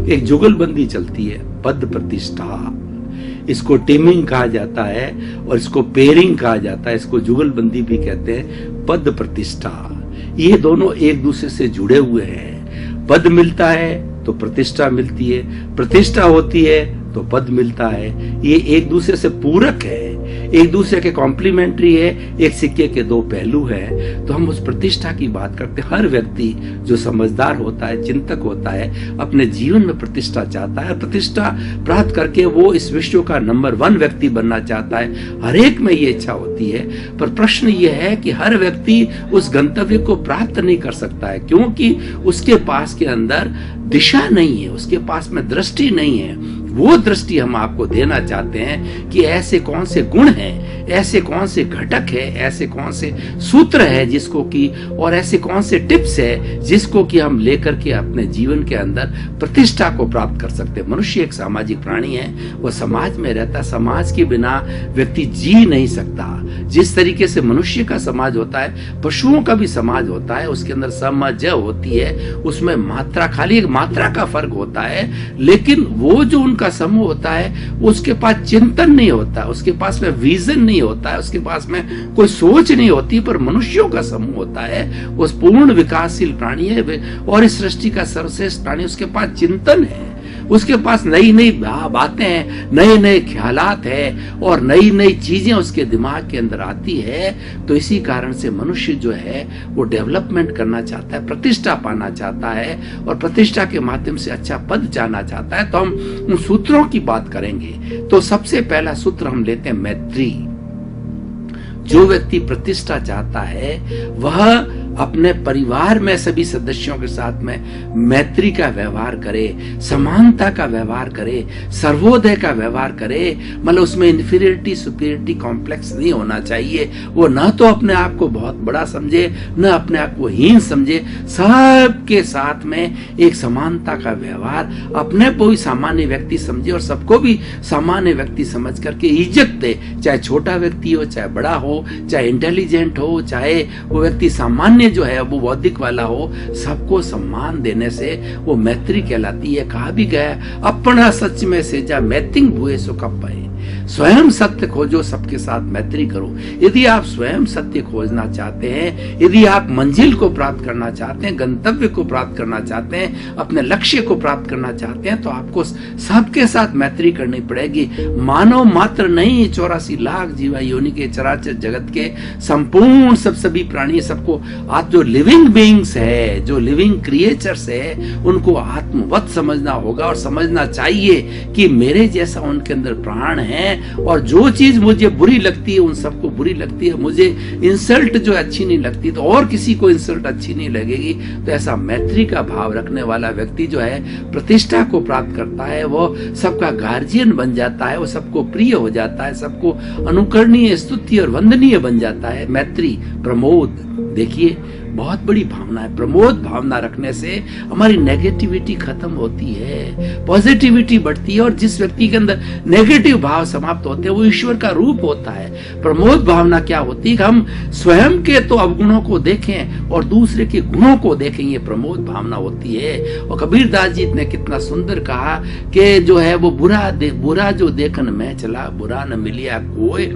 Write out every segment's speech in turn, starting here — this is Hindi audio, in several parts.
एक जुगलबंदी चलती है, पद प्रतिष्ठा। इसको टीमिंग कहा जाता है और इसको पेयरिंग कहा जाता है, इसको जुगलबंदी भी कहते हैं, पद प्रतिष्ठा। ये दोनों एक दूसरे से जुड़े हुए हैं। पद मिलता है तो प्रतिष्ठा मिलती है, प्रतिष्ठा होती है तो पद मिलता है। ये एक दूसरे से पूरक है, एक दूसरे के कॉम्प्लीमेंट्री है, एक सिक्के के दो पहलू है। तो हम उस प्रतिष्ठा की बात करते हैं। हर व्यक्ति जो समझदार होता है, चिंतक होता है, अपने जीवन में प्रतिष्ठा चाहता है। प्रतिष्ठा प्राप्त करके वो इस विश्व का नंबर 1 व्यक्ति बनना चाहता है। हर एक में ये इच्छा होती है, पर प्रश्न ये है कि हर व्यक्ति उस गंतव्य को प्राप्त नहीं कर सकता है, क्योंकि उसके पास के अंदर दिशा नहीं है, उसके पास में दृष्टि नहीं है। वो दृष्टि हम आपको देना चाहते हैं कि ऐसे कौन से गुण हैं, ऐसे कौन से घटक है, ऐसे कौन से सूत्र है जिसको कि, और ऐसे कौन से टिप्स है जिसको कि हम लेकर के अपने जीवन के अंदर प्रतिष्ठा को प्राप्त कर सकते हैं। मनुष्य एक सामाजिक प्राणी है, वो समाज में रहता, समाज के बिना व्यक्ति जी नहीं सकता। जिस तरीके से मनुष्य का समाज होता है, पशुओं का भी समाज होता है, उसके अंदर समझ होती है, उसमें मात्रा, खाली एक मात्रा का फर्क होता है, लेकिन वो जो उनका समूह होता है उसके पास चिंतन नहीं होता, उसके पास में विजन नहीं होता है, उसके पास में कोई सोच नहीं होती। पर मनुष्यों का समूह होता है, उस पूर्ण विकासशील प्राणी है और इस सृष्टि का सर्वश्रेष्ठ प्राणी, उसके पास चिंतन है, उसके पास नई नई बातें हैं, नए नए ख्यालात है और नई नई चीजें उसके दिमाग के अंदर आती है। तो इसी कारण से मनुष्य जो है वो डेवलपमेंट करना चाहता है, प्रतिष्ठा पाना चाहता है और प्रतिष्ठा के माध्यम से अच्छा पद जाना चाहता है। तो हम उन सूत्रों की बात करेंगे। तो सबसे पहला सूत्र हम लेते हैं मैत्री। जो व्यक्ति प्रतिष्ठा चाहता है वह अपने परिवार में सभी सदस्यों के साथ में मैत्री का व्यवहार करे, समानता का व्यवहार करे, सर्वोदय का व्यवहार करे। मतलब उसमें इंफीरियरिटी सुपीरियरिटी कॉम्प्लेक्स नहीं होना चाहिए। वो न तो अपने आप को बहुत बड़ा समझे, न अपने आप को हीन समझे। सबके साथ में एक समानता का व्यवहार, अपने को भी सामान्य व्यक्ति समझे और सबको भी सामान्य व्यक्ति समझ करके इज्जत दे। चाहे छोटा व्यक्ति हो, चाहे बड़ा हो, चाहे इंटेलिजेंट हो, चाहे वो व्यक्ति सामान्य जो है वो बौद्धिक वाला हो, सबको सम्मान देने से वो मैत्री कहलाती है। कहा भी गया, अपना सच में से जा मैत्रिंग भूए सो कप पाए। स्वयं सत्य खोजो, सबके साथ मैत्री करो। यदि आप स्वयं सत्य खोजना चाहते हैं, यदि आप मंजिल को प्राप्त करना चाहते हैं, गंतव्य को प्राप्त करना चाहते हैं, अपने लक्ष्य को प्राप्त करना चाहते हैं, तो आपको सबके साथ मैत्री करनी पड़ेगी। मानव मात्र नहीं, 84 लाख जीवा योनि के चराचर जगत के संपूर्ण सभी प्राणी, सबको आप जो लिविंग बीइंग्स है, जो लिविंग क्रिएचर्स है, उनको आत्मवत समझना होगा और समझना चाहिए कि मेरे जैसा उनके अंदर प्राण है और जो चीज मुझे बुरी लगती है उन सबको बुरी लगती है। मुझे इंसल्ट जो अच्छी नहीं लगती तो और किसी को इंसल्ट अच्छी नहीं लगेगी। तो ऐसा मैत्री का भाव रखने वाला व्यक्ति जो है प्रतिष्ठा को प्राप्त करता है, वो सबका गार्जियन बन जाता है, वो सबको प्रिय हो जाता है, सबको अनुकरणीय, स्तुति और वंदनीय बन जाता है। मैत्री, प्रमोद, देखिए बहुत बड़ी भावना है। प्रमोद भावना रखने से हमारी नेगेटिविटी खत्म होती है, पॉजिटिविटी बढ़ती है और जिस व्यक्ति के अंदर नेगेटिव भाव समाप्त होते हैं वो ईश्वर का रूप होता है। प्रमोद भावना क्या होती है? हम स्वयं के तो अवगुणों को देखें और दूसरे के गुणों को देखें, ये प्रमोद भावना होती है। और कबीरदास जी ने कितना सुंदर कहा कि जो है वो बुरा जो देखन में चला, बुरा न मिलिया कोई,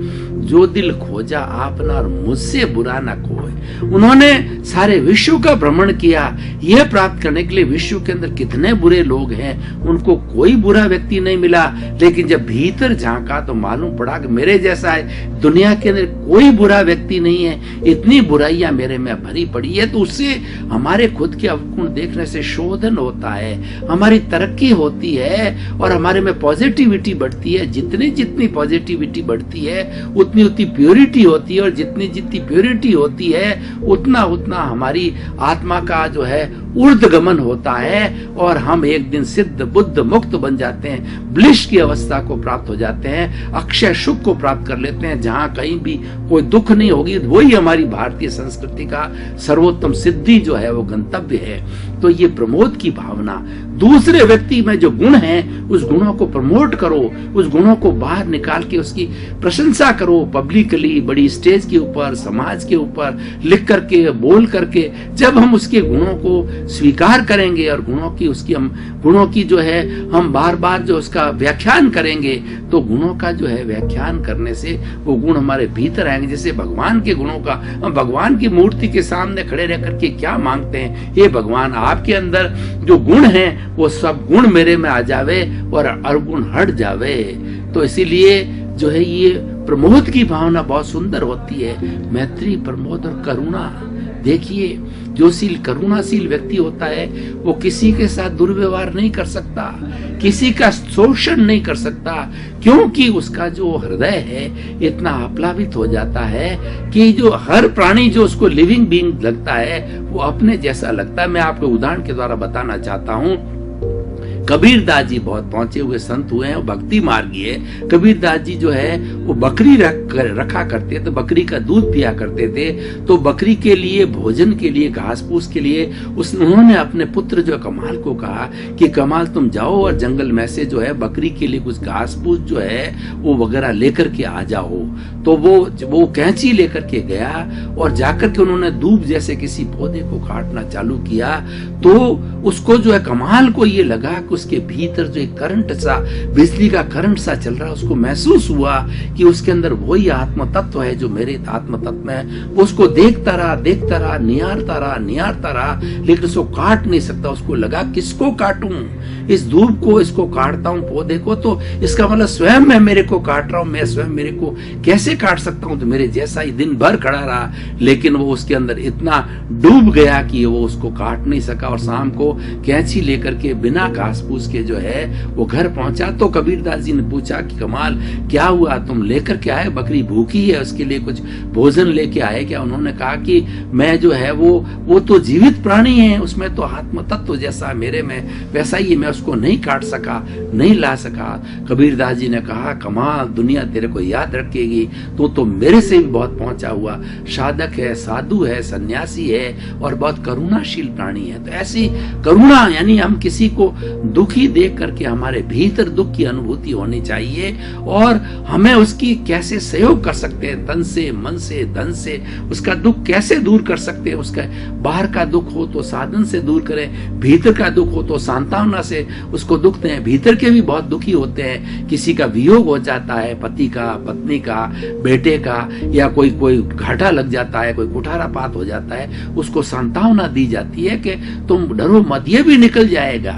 जो दिल खोजा आपना और मुझसे बुरा न कोई। उन्होंने सारे विश्व का भ्रमण किया यह प्राप्त करने के लिए। विश्व के अंदर कितने बुरे लोग हैं, उनको कोई बुरा व्यक्ति नहीं मिला, लेकिन जब भीतर झांका तो मालूम पड़ा कि मेरे जैसा है दुनिया के अंदर कोई बुरा व्यक्ति नहीं है, इतनी बुराइयां मेरे में भरी पड़ी है। तो उससे हमारे खुद के अवगुण देखने से शोधन होता है, हमारी तरक्की होती है और हमारे में पॉजिटिविटी बढ़ती है। जितनी जितनी पॉजिटिविटी बढ़ती है उतनी उतनी प्योरिटी होती है और जितनी जितनी प्योरिटी होती है उतना उतना हमारी आत्मा का जो है ऊर्ध्वगमन होता है और हम एक दिन सिद्ध बुद्ध मुक्त बन जाते हैं, ब्लिश की अवस्था को प्राप्त हो जाते हैं, अक्षय सुख को प्राप्त कर लेते हैं, जहां कहीं भी कोई दुख नहीं होगी। वही हमारी भारतीय संस्कृति का सर्वोत्तम सिद्धि जो है वो गंतव्य है। तो ये प्रमोद की भावना, दूसरे व्यक्ति में जो गुण हैं उस गुणों को प्रमोट करो, उस गुणों को बाहर निकाल के उसकी प्रशंसा करो पब्लिकली, बड़ी स्टेज के ऊपर, समाज के ऊपर लिख करके, बोल करके। जब हम उसके गुणों को स्वीकार करेंगे और गुणों की जो है हम बार बार जो उसका व्याख्यान करेंगे, तो गुणों का जो है व्याख्यान करने से वो गुण हमारे भीतर आएंगे। जैसे भगवान के गुणों का, हम भगवान की मूर्ति के सामने खड़े रह करके क्या मांगते हैं, हे भगवान आपके अंदर जो गुण हैं वो सब गुण मेरे में आ जावे और अवगुण हट जावे। तो इसीलिए जो है ये प्रमोद की भावना बहुत सुंदर होती है, मैत्री, प्रमोद और करुणा। देखिए जो करुणाशील व्यक्ति होता है वो किसी के साथ दुर्व्यवहार नहीं कर सकता, किसी का शोषण नहीं कर सकता, क्योंकि उसका जो हृदय है इतना आप्लावित हो जाता है कि जो हर प्राणी जो उसको लिविंग बीइंग लगता है वो अपने जैसा लगता है। मैं आपको उदाहरण के द्वारा बताना चाहता हूँ। कबीरदास जी बहुत पहुंचे हुए संत हुए हैं, वो भक्ति मार्गी है। कबीरदास जी जो है वो बकरी रखा करते थे, बकरी का दूध पिया करते थे। तो बकरी के लिए भोजन के लिए, घास फूस के लिए उन्होंने अपने पुत्र जो कमाल को कहा कि कमाल तुम जाओ और जंगल में से जो है बकरी के लिए कुछ घास फूस जो है वो वगैरह लेकर के आ जाओ। तो वो कैंची लेकर के गया और जाकर के उन्होंने दूब जैसे किसी पौधे को काटना चालू किया। तो उसको जो है कमाल को ये लगा उसके भीतर जो एक करंट सा, बिजली का करंट सा चल रहा है। उसको महसूस हुआ कि उसके अंदर वही आत्म तत्व है जो मेरे आत्म तत्व में। वो उसको देखता रहा, निहारता रहा, लेकिन उसको काट नहीं सकता। उसको लगा किसको काटूं, इस धूप को, इसको काटता हूं पौधे को, तो इसका मतलब स्वयं मैं मेरे को काट रहा हूं, मैं स्वयं मेरे को कैसे काट सकता हूं। तो मेरे जैसा ही दिन भर खड़ा रहा, लेकिन वो उसके अंदर इतना डूब गया कि वो उसको काट नहीं सका। और शाम को कैंची लेकर के बिना घास फूस के जो है वो घर पहुंचा। तो कबीरदास जी ने पूछा कि कमाल क्या हुआ, तुम लेकर के आए, बकरी भूखी है, उसके लिए कुछ भोजन लेके आए क्या। उन्होंने कहा कि मैं जो है वो तो जीवित प्राणी है, उसमें तो आत्म तत्व जैसा मेरे में वैसा ही, मैं उसको नहीं काट सका, नहीं ला सका। कबीरदास जी ने कहा कमाल, दुनिया तेरे को याद रखेगी, तो मेरे से भी बहुत पहुंचा हुआ साधक है, साधु है, सन्यासी है और बहुत करुणाशील प्राणी है। तो ऐसी करुणा, यानी हम किसी को दुखी देख करके हमारे भीतर दुख की अनुभूति होनी चाहिए और हमें उसकी कैसे सहयोग कर सकते हैं, तन से, मन से, धन से उसका दुख कैसे दूर कर सकते हैं। उसका बाहर का दुख हो तो साधन से दूर करें, भीतर का दुख हो तो सांत्वना से उसको दुख दें। भीतर के भी बहुत दुखी होते हैं, किसी का वियोग हो जाता है, पति का, पत्नी का, बेटे का, या कोई घाटा लग जाता है, कोई कुठारापात हो जाता है, उसको सांत्वना दी जाती है कि तुम डरो मत, ये भी निकल जाएगा।